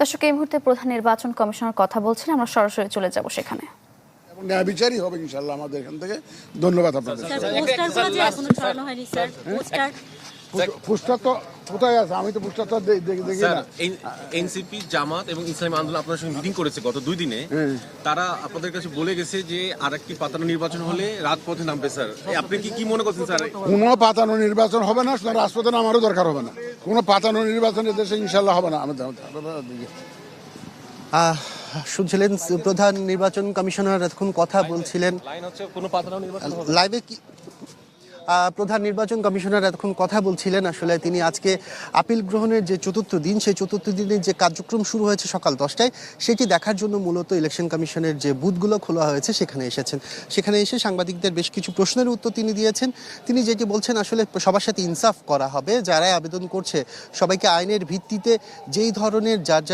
দর্শক, এই মুহূর্তে প্রধান নির্বাচন কমিশনার কথা বলছেন, আমরা সরাসরি চলে যাব সেখানে। এবং ন্যায় বিচারই হবে ইনশাআল্লাহ আমাদের এখান থেকে। ধন্যবাদ আপনাদের। পোস্টার তো কোথায় আছে? আমি তো পোস্টার তো দেখি না। এনসিপি, জামাত এবং ইসলামী আন্দোলন আপনার সঙ্গে মিটিং করেছে গত 2 দিনে। তারা আপনাদের কাছে বলে গেছে যে আরেকটি পাতানো নির্বাচন হলে রাজপথে নামবে স্যার। আপনি কি মনে করছেন স্যার? কোনো পাতানো নির্বাচন হবে না, রাজপথে নামারও দরকার হবে না। কোনো পাতানো নির্বাচন দেশে ইনশাআল্লাহ হবে না। শুনছিলেন প্রধান নির্বাচন কমিশনার এতক্ষণ কথা বলছিলেন। লাইভে কি প্রধান নির্বাচন কমিশনার এতক্ষণ কথা বলছিলেন। আসলে তিনি আজকে আপিল গ্রহণের যে চতুর্থ দিন, সেই চতুর্থ দিনের যে কার্যক্রম শুরু হয়েছে সকাল 10টায়, সেটি দেখার জন্য মূলত ইলেকশন কমিশনের যে বুথগুলো খোলা হয়েছে সেখানে এসেছেন। সেখানে এসে সাংবাদিকদের বেশ কিছু প্রশ্নের উত্তর তিনি দিয়েছেন। তিনি যেটি বলছেন, আসলে সবার সাথে ইনসাফ করা হবে, যারাই আবেদন করছে সবাইকে আইনের ভিত্তিতে যেই ধরনের যার